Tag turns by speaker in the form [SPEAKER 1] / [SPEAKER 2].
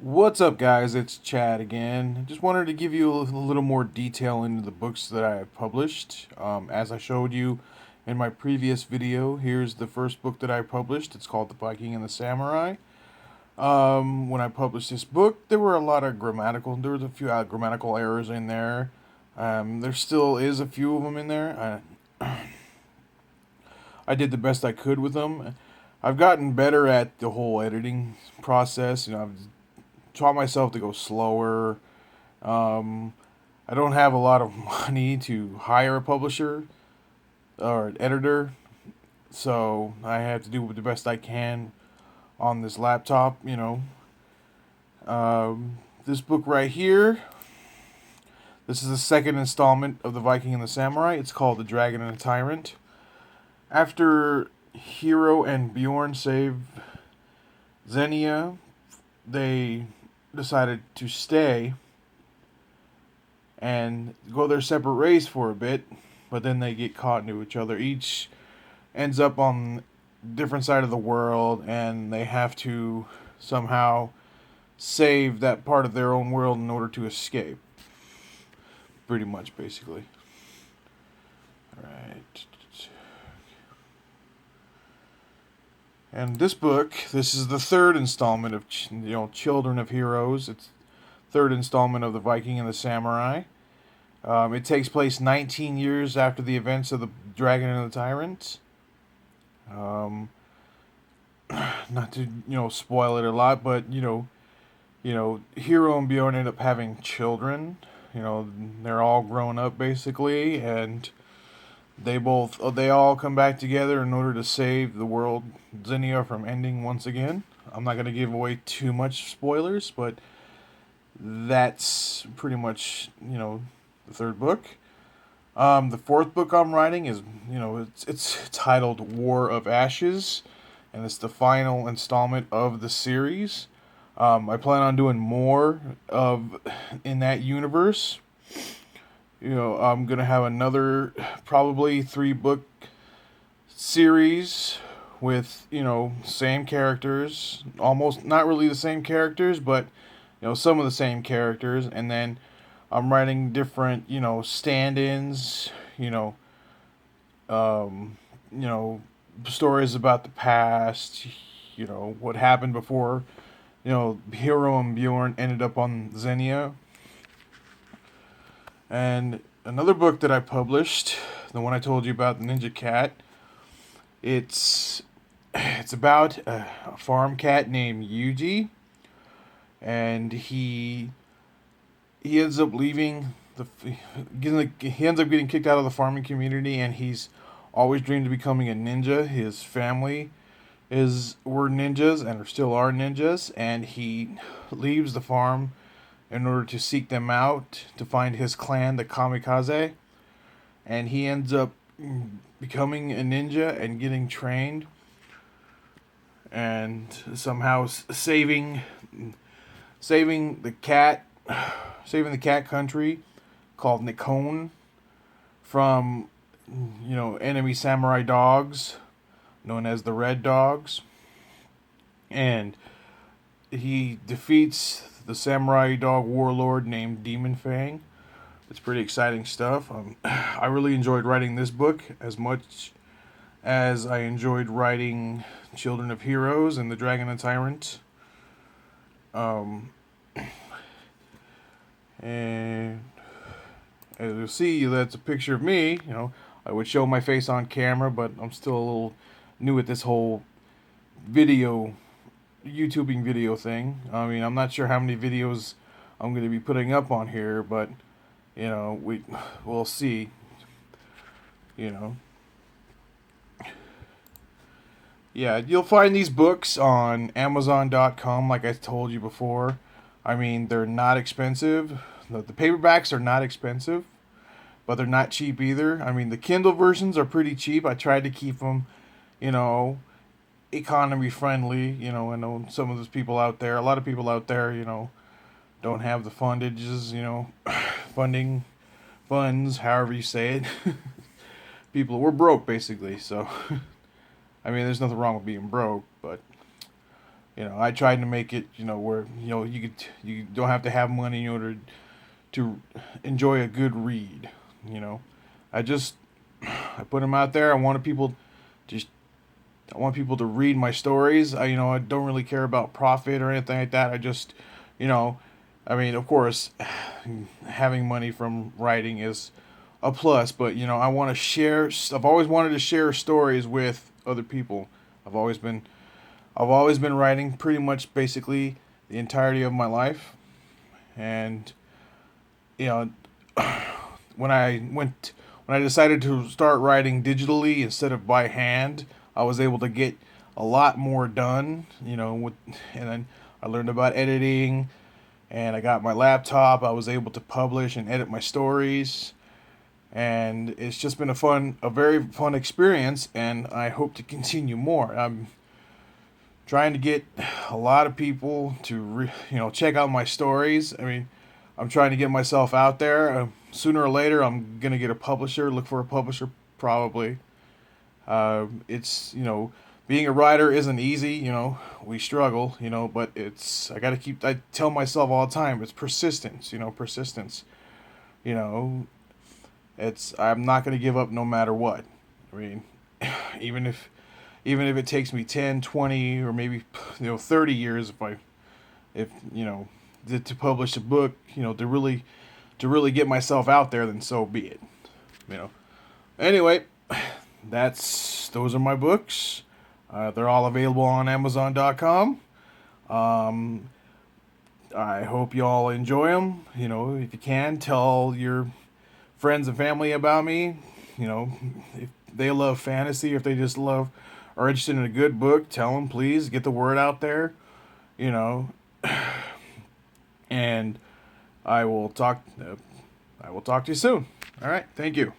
[SPEAKER 1] What's up, guys? It's Chad again. Just wanted to give you a little more detail into the books that I have published. As I showed you in my previous video, here's the first book that I published. It's called The Viking and the Samurai. When I published this book, there were a lot of there was a few grammatical errors in there. There still is a few of them in there. I did the best I could with them. I've gotten better at the whole editing process. I've taught myself to go slower. Um, I don't have a lot of money to hire a publisher or an editor, so I have to do the best I can on this laptop. This book right here. This is the second installment of the Viking and the Samurai. It's called The Dragon and the Tyrant. After Hero and Bjorn save Xenia, they decided to stay and go their separate ways for a bit, but then they get caught into each other. Each ends up on different side of the world, and they have to somehow save that part of their own world in order to escape. Pretty much, basically. Alright. And this book, this is the third installment of Children of Heroes. It's third installment of the Viking and the Samurai. It takes place 19 years after the events of the Dragon and the Tyrant. Not to spoil it a lot, but Hero and Bjorn end up having children. They're all grown up basically, and they all come back together in order to save the world, Xenia, from ending once again. I'm not going to give away too much spoilers, but that's pretty much the third book. The fourth book I'm writing is it's titled War of Ashes, and it's the final installment of the series. I plan on doing more of in that universe. I'm gonna have another probably 3-book series with same characters, almost not really the same characters, but some of the same characters, and then I'm writing different stand-ins, um, you know stories about the past, what happened before Hero and Bjorn ended up on Xenia. And another book that I published, the one I told you about, the Ninja Cat, it's about a farm cat named Yuji, and he ends up leaving he ends up getting kicked out of the farming community, and he's always dreamed of becoming a ninja. His family were ninjas and still are ninjas, and he leaves the farm in order to seek them out, to find his clan, the Kamikaze, and he ends up becoming a ninja and getting trained, and somehow saving the cat, saving the cat country called Nikon from enemy samurai dogs known as the Red Dogs, and he defeats the samurai dog warlord named Demon Fang. It's pretty exciting stuff. I really enjoyed writing this book as much as I enjoyed writing Children of Heroes and The Dragon and Tyrant. And as you'll see, that's a picture of me. I would show my face on camera, but I'm still a little new at this whole YouTubing video thing. I mean, I'm not sure how many videos I'm going to be putting up on here, but we'll see. Yeah, you'll find these books on Amazon.com, like I told you before. I mean, they're not expensive. The paperbacks are not expensive, but they're not cheap either. I mean, the Kindle versions are pretty cheap. I tried to keep them, economy friendly. I know some of those people out there, a lot of people out there, don't have the funding, funds, however you say it. We're broke basically, so I mean, there's nothing wrong with being broke, but I tried to make it, where you don't have to have money in order to enjoy a good read. You know, I just I put them out there. Just I want people to read my stories. I don't really care about profit or anything like that. I just, you know, I mean, of course, having money from writing is a plus, but I want to share. I've always wanted to share stories with other people. I've always been I've always been writing pretty much basically the entirety of my life, and you know, when I decided to start writing digitally instead of by hand, I was able to get a lot more done. And then I learned about editing, and I got my laptop. I was able to publish and edit my stories, and it's just been a very fun experience, and I hope to continue more. I'm trying to get a lot of people to check out my stories. I mean, I'm trying to get myself out there. Sooner or later, I'm gonna get a publisher. Look for a publisher, probably. It's being a writer isn't easy. We struggle. But I gotta keep. I tell myself all the time, it's persistence. Persistence. You know, it's I'm not gonna give up no matter what. I mean, even if it takes me 10, 20, or maybe 30 years, if to publish a book, to really get myself out there, then so be it. you know Anyway, those are my books. They're all available on Amazon.com. um I hope you all enjoy them. If you can, tell your friends and family about me. If they love fantasy, if they just are interested in a good book, tell them, please get the word out there. You know, and I will talk. I will talk to you soon. All right. Thank you.